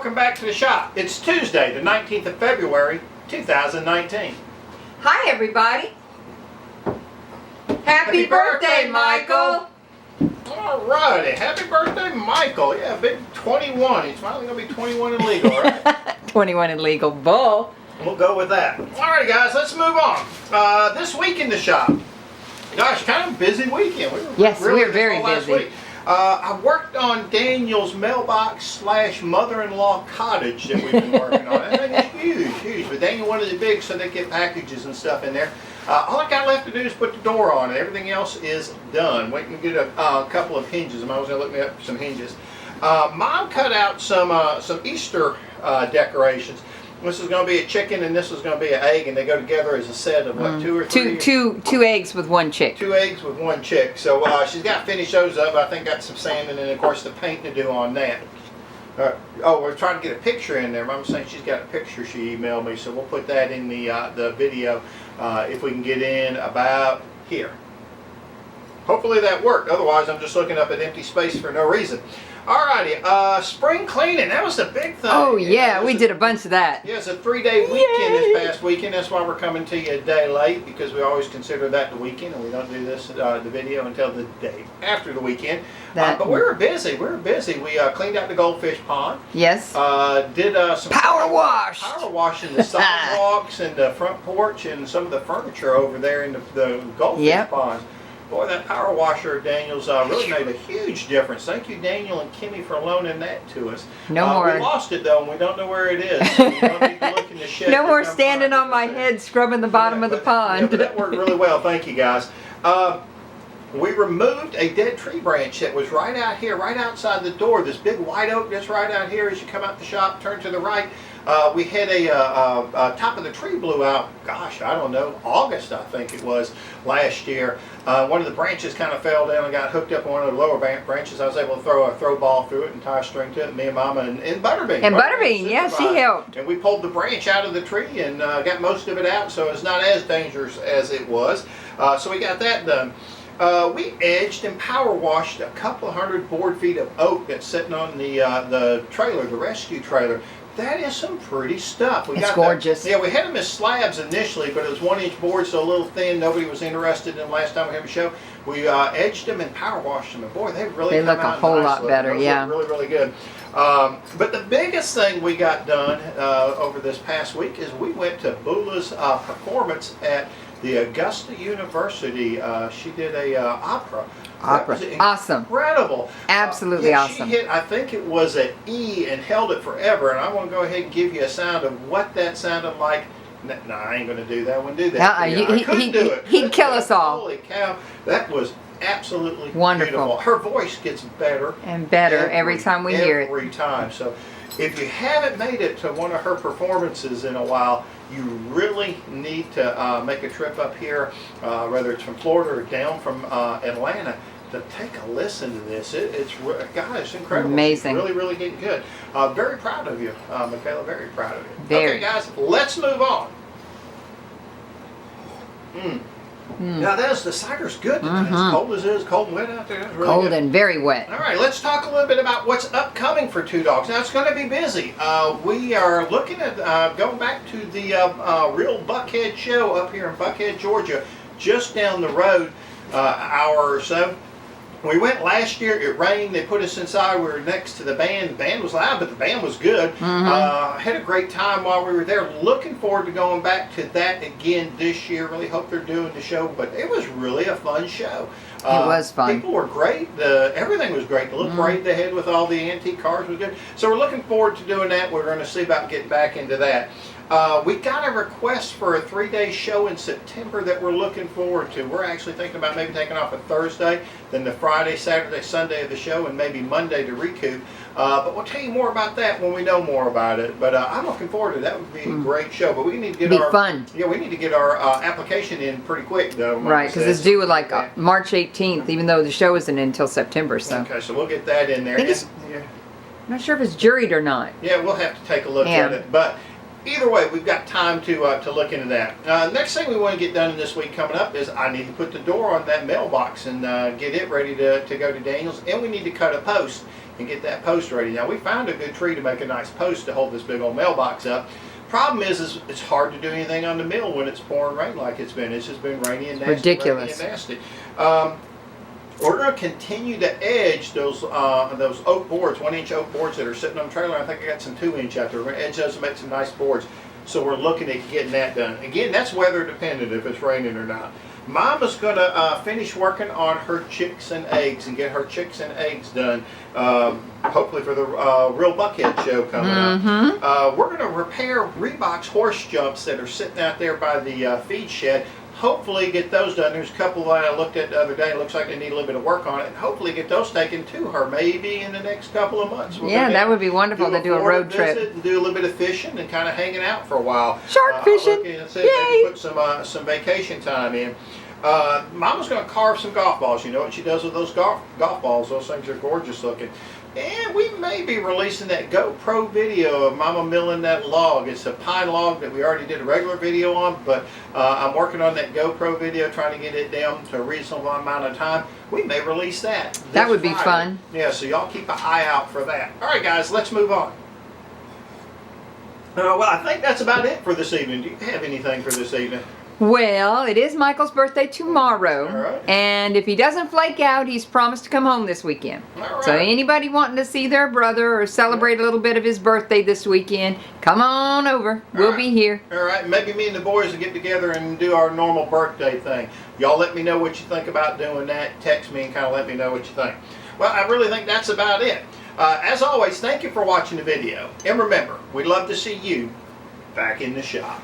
welcome back to the shop. It's Tuesday, the 19th of February, 2019. Hi, everybody. Happy birthday, Michael. Alrighty, happy birthday, Michael. Yeah, big 21. He's finally going to be 21 and legal, right? 21 and legal bull. We'll go with that. Alrighty, guys, let's move on. This week in the shop. Gosh, kind of a busy weekend. We were very busy. Week. I worked on Daniel's mailbox / mother-in-law cottage that we've been working on. I think it's huge, huge. But Daniel wanted it big so they get packages and stuff in there. All I got left to do is put the door on it. Everything else is done. Waiting to get a couple of hinges. I was going to look me up some hinges. Mom cut out some Easter decorations. This is going to be a chicken and this is going to be an egg, and they go together as a set of what, two or three? Two eggs with one chick. 2 eggs with one chick. So she's got to finish those up. I think got some sand and then of course the paint to do on that. Oh, we're trying to get a picture in there. Mom's saying she's got a picture she emailed me, so we'll put that in the video if we can get in about here. Hopefully that worked. Otherwise, I'm just looking up at empty space for no reason. Alrighty, spring cleaning. That was the big thing. Oh yeah, we did a bunch of that. Yeah, it's a 3-day weekend this past weekend. That's why we're coming to you a day late, because we always consider that the weekend, and we don't do this the video until the day after the weekend. But we were busy. We cleaned out the goldfish pond. Yes. Did some power wash in the sidewalks and the front porch and some of the furniture over there in the goldfish ponds. Boy, that power washer of Daniel's really made a huge difference. Thank you, Daniel and Kimmy, for loaning that to us. No more. We lost it, though, and we don't know where it is. So we don't need to look in the shed. No more standing on my head scrubbing the bottom of the pond. Yeah, but that worked really well. Thank you, guys. We removed a dead tree branch that was right out here, right outside the door. This big white oak that's right out here as you come out the shop, turn to the right. We had a top of the tree blew out, gosh, I don't know, August I think it was, last year. One of the branches kind of fell down and got hooked up on one of the lower branches. I was able to throw a throw ball through it and tie a string to it. Me and Mama and Butterbean. And Butterbean, yeah, she helped. And we pulled the branch out of the tree and got most of it out, so it's not as dangerous as it was. So we got that done. We edged and power washed a couple of 100 board feet of oak that's sitting on the trailer, the rescue trailer. That is some pretty stuff. It's gorgeous. Yeah, we had them as slabs initially, but it was 1-inch board, so a little thin. Nobody was interested in them last time we had a show. We edged them and power washed them, and boy, they look a whole lot better. Yeah, really, really good. But the biggest thing we got done over this past week is we went to Beula's performance at the Augusta University. She did a opera. Awesome. Incredible. Absolutely awesome. She hit, I think it was an E, and held it forever. And I want to go ahead and give you a sound of what that sounded like. No, I ain't going to do that. I wouldn't do that. I couldn't do it. He'd kill us all. Holy cow. That was absolutely wonderful. Beautiful. Her voice gets better and better every time we hear it. Every time. So if you haven't made it to one of her performances in a while, you really need to make a trip up here, whether it's from Florida or down from Atlanta, to take a listen to this. God, it's incredible. Amazing. It's really, really getting good. Very proud of you, Michaela. Very proud of you. Very. Okay, guys, let's move on. Now, the cider's good tonight. As cold as it is, cold and wet out there. That's really cold good. And very wet. All right, let's talk a little bit about what's upcoming for Two Dogs. Now, it's going to be busy. We are looking at going back to the Real Buckhead show up here in Buckhead, Georgia, just down the road, hour or so. We went last year, it rained, they put us inside, we were next to the band. The band was loud, but the band was good. Had a great time while we were there. Looking forward to going back to that again this year. Really hope they're doing the show, but it was really a fun show. It was fun. People were great. Everything was great. The little parade they had with all the antique cars was good. So we're looking forward to doing that. We're going to see about getting back into that. We got a request for a 3-day show in September that we're looking forward to. We're actually thinking about maybe taking off a Thursday, then the Friday, Saturday, Sunday of the show, and maybe Monday to recoup. But we'll tell you more about that when we know more about it. But I'm looking forward to it. That would be a great show. But we need to get fun. Yeah, we need to get our application in pretty quick, though. Right, because it's due like March 18th, even though the show isn't until September. So. Okay, so we'll get that in there. I'm not sure if it's juried or not. Yeah, we'll have to take a look at it. But either way, we've got time to look into that. Next thing we want to get done in this week coming up is I need to put the door on that mailbox and get it ready to go to Daniel's, and we need to cut a post and get that post ready. Now, we found a good tree to make a nice post to hold this big old mailbox up. Problem is it's hard to do anything on the mill when it's pouring rain like it's been. It's just been rainy and nasty. Ridiculous. Rainy and nasty. We're going to continue to edge those oak boards, 1-inch oak boards that are sitting on the trailer. I think I got some 2-inch out there. We're going to edge those and make some nice boards. So we're looking at getting that done. Again, that's weather dependent if it's raining or not. Mama's going to finish working on her chicks and eggs and get her chicks and eggs done, hopefully for the Real Buckhead show coming up. We're going to repair Reebok's horse jumps that are sitting out there by the feed shed. Hopefully get those done. There's a couple that I looked at the other day. It looks like they need a little bit of work on it. And hopefully get those taken to her maybe in the next couple of months. Yeah, that would be wonderful to do a road trip. And do a little bit of fishing and kind of hanging out for a while. Shark fishing. Maybe put some vacation time in. Mama's going to carve some golf balls. You know what she does with those golf balls? Those things are gorgeous looking. And we may be releasing that GoPro video of Mama milling that log. It's a pine log that we already did a regular video on, but I'm working on that GoPro video, trying to get it down to a reasonable amount of time. We may release that. That would be fun. Yeah, so y'all keep an eye out for that. All right, guys, let's move on. Well, I think that's about it for this evening. Do you have anything for this evening? Well, it is Michael's birthday tomorrow, all right. And if he doesn't flake out, he's promised to come home this weekend. All right. So anybody wanting to see their brother or celebrate a little bit of his birthday this weekend, come on over. We'll be here. All right, maybe me and the boys will get together and do our normal birthday thing. Y'all let me know what you think about doing that. Text me and kind of let me know what you think. Well, I really think that's about it. As always, thank you for watching the video. And remember, we'd love to see you back in the shop.